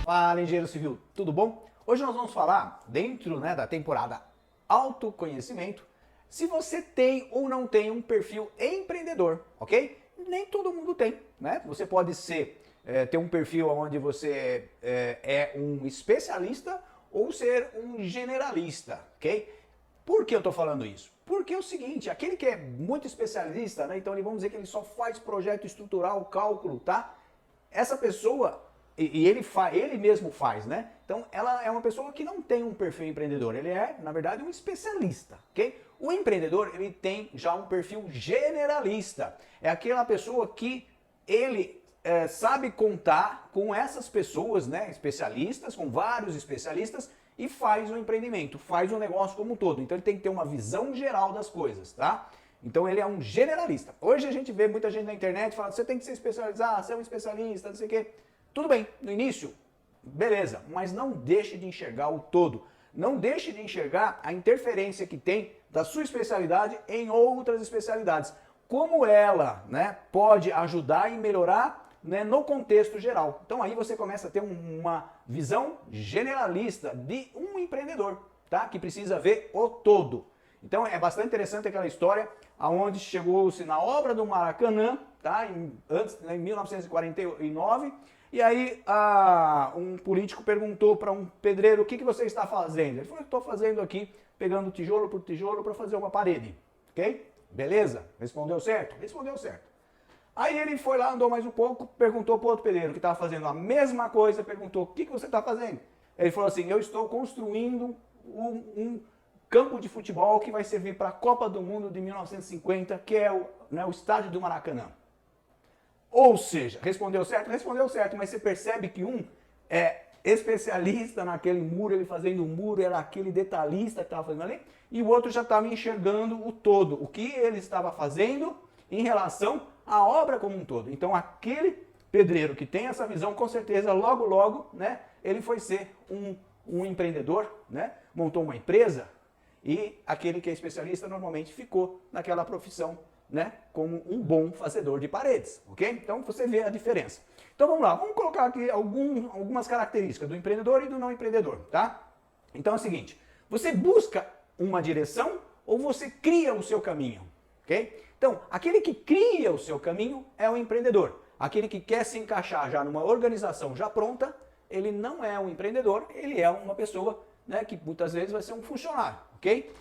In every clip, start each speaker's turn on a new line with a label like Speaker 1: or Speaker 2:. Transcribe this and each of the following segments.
Speaker 1: Fala, engenheiro civil, tudo bom? Hoje nós vamos falar, dentro da temporada autoconhecimento, se você tem ou não tem um perfil empreendedor, ok? Nem todo mundo tem, né? Você pode ter um perfil onde você é um especialista ou ser um generalista, ok? Por que eu estou falando isso? Porque é o seguinte, aquele que é muito especialista, né? Então vamos dizer que ele só faz projeto estrutural, cálculo, tá? Essa pessoa, ele mesmo faz, né? Então ela é uma pessoa que não tem um perfil empreendedor, ele é, na verdade, um especialista, ok? O empreendedor, ele tem já um perfil generalista, é aquela pessoa que ele sabe contar com essas pessoas, né, especialistas, com vários especialistas, e faz o empreendimento, faz o negócio como um todo. Então ele tem que ter uma visão geral das coisas, tá? Então ele é um generalista. Hoje a gente vê muita gente na internet falando, você tem que se especializar, você é um especialista, não sei o quê. Tudo bem, no início, beleza, mas não deixe de enxergar o todo. Não deixe de enxergar a interferência que tem da sua especialidade em outras especialidades. Como ela, né, pode ajudar e melhorar, né, no contexto geral. Então aí você começa a ter uma visão generalista de um empreendedor, tá? Que precisa ver o todo. Então é bastante interessante aquela história aonde chegou-se na obra do Maracanã, tá? Em 1949, e aí um político perguntou para um pedreiro, o que você está fazendo? Ele falou, estou fazendo aqui, pegando tijolo por tijolo para fazer uma parede, ok? Beleza? Respondeu certo? Respondeu certo. Aí ele foi lá, andou mais um pouco, perguntou para o outro pedreiro que estava fazendo a mesma coisa, perguntou, o que você está fazendo? Ele falou assim, eu estou construindo um campo de futebol que vai servir para a Copa do Mundo de 1950, que é o estádio do Maracanã. Ou seja, respondeu certo, mas você percebe que um é especialista naquele muro, ele fazendo o muro, era aquele detalhista que estava fazendo ali, e o outro já estava enxergando o todo, o que ele estava fazendo em relação à obra como um todo. Então aquele pedreiro que tem essa visão, com certeza, logo, né, ele foi ser um empreendedor, né, montou uma empresa, e aquele que é especialista normalmente ficou naquela profissão, né, como um bom fazedor de paredes, ok? Então você vê a diferença. Então vamos lá, vamos colocar aqui algumas características do empreendedor e do não empreendedor, tá? Então é o seguinte, você busca uma direção ou você cria o seu caminho, ok? Então, aquele que cria o seu caminho é o empreendedor. Aquele que quer se encaixar já numa organização já pronta, ele não é um empreendedor, ele é uma pessoa, né, que muitas vezes vai ser um funcionário, ok?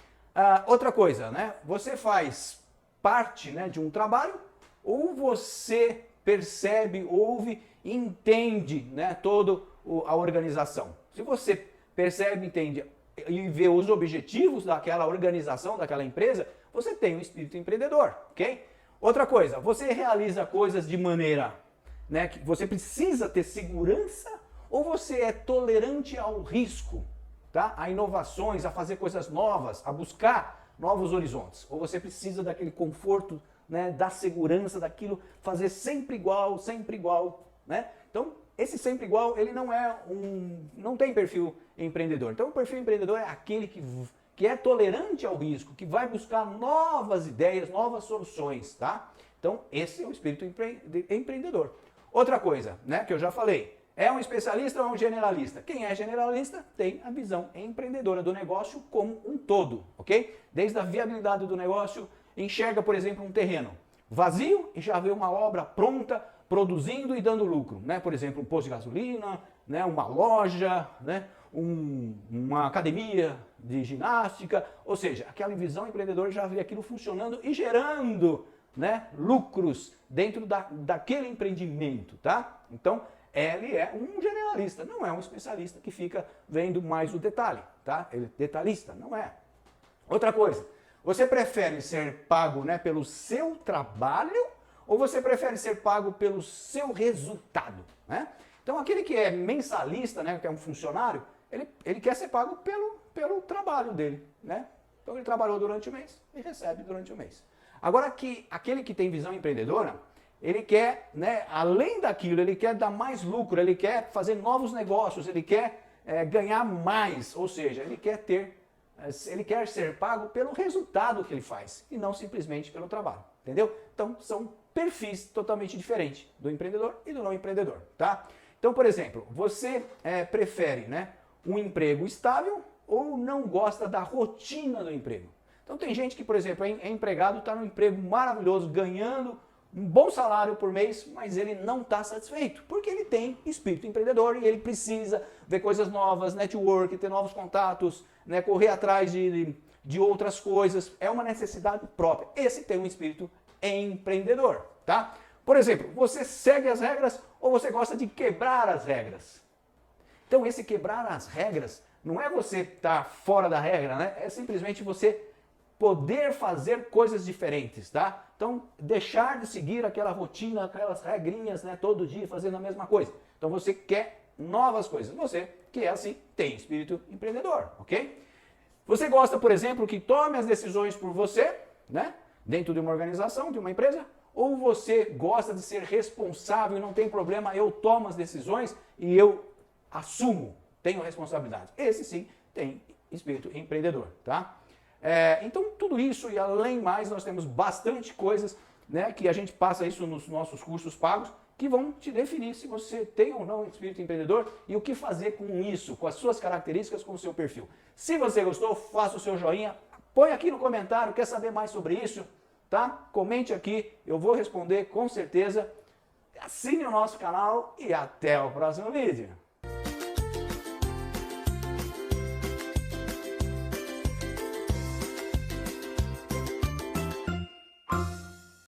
Speaker 1: Outra coisa, né, você faz parte, né, de um trabalho ou você percebe, ouve, entende, né, toda a organização. Se você percebe, entende e vê os objetivos daquela organização, daquela empresa, você tem um espírito empreendedor, ok? Outra coisa, você realiza coisas de maneira, né, que você precisa ter segurança ou você é tolerante ao risco, tá? A inovações, a fazer coisas novas, a buscar novos horizontes. Ou você precisa daquele conforto, né, da segurança daquilo, fazer sempre igual, né? Então, esse sempre igual, ele não tem perfil empreendedor. Então, o perfil empreendedor é aquele que é tolerante ao risco, que vai buscar novas ideias, novas soluções, tá? Então, esse é o espírito empreendedor. Outra coisa, né, que eu já falei, é um especialista ou um generalista? Quem é generalista tem a visão empreendedora do negócio como um todo, ok? Desde a viabilidade do negócio, enxerga, por exemplo, um terreno vazio e já vê uma obra pronta, produzindo e dando lucro, né? Por exemplo, um posto de gasolina, né, uma loja, né, uma academia de ginástica, ou seja, aquela visão empreendedora já vê aquilo funcionando e gerando, né, lucros dentro daquele empreendimento, tá? Então, ele é um generalista, não é um especialista que fica vendo mais o detalhe, tá? Ele é detalhista, não é. Outra coisa, você prefere ser pago, né, pelo seu trabalho ou você prefere ser pago pelo seu resultado, né? Então aquele que é mensalista, né, que é um funcionário, ele quer ser pago pelo trabalho dele, né? Então ele trabalhou durante o mês e recebe durante o mês. Agora aquele que tem visão empreendedora, ele quer, né, além daquilo, ele quer dar mais lucro, ele quer fazer novos negócios, ele quer ganhar mais, ou seja, ele quer ser pago pelo resultado que ele faz e não simplesmente pelo trabalho, entendeu? Então são perfis totalmente diferentes do empreendedor e do não empreendedor, tá? Então, por exemplo, você prefere, né, um emprego estável ou não gosta da rotina do emprego? Então tem gente que, por exemplo, é empregado, está num emprego maravilhoso, ganhando um bom salário por mês, mas ele não está satisfeito, porque ele tem espírito empreendedor e ele precisa ver coisas novas, network, ter novos contatos, né, correr atrás de outras coisas, é uma necessidade própria. Esse tem um espírito empreendedor, tá? Por exemplo, você segue as regras ou você gosta de quebrar as regras? Então esse quebrar as regras não é você estar fora da regra, né? É simplesmente você poder fazer coisas diferentes, tá? Então, deixar de seguir aquela rotina, aquelas regrinhas, né, todo dia fazendo a mesma coisa. Então, você quer novas coisas. Você, que é assim, tem espírito empreendedor, ok? Você gosta, por exemplo, que tome as decisões por você, né, dentro de uma organização, de uma empresa, ou você gosta de ser responsável e não tem problema, eu tomo as decisões e eu assumo, tenho responsabilidade. Esse sim tem espírito empreendedor, tá? Então, tudo isso e além mais, nós temos bastante coisas, né, que a gente passa isso nos nossos cursos pagos, que vão te definir se você tem ou não espírito empreendedor e o que fazer com isso, com as suas características, com o seu perfil. Se você gostou, faça o seu joinha, põe aqui no comentário, quer saber mais sobre isso, tá? Comente aqui, eu vou responder com certeza. Assine o nosso canal e até o próximo vídeo.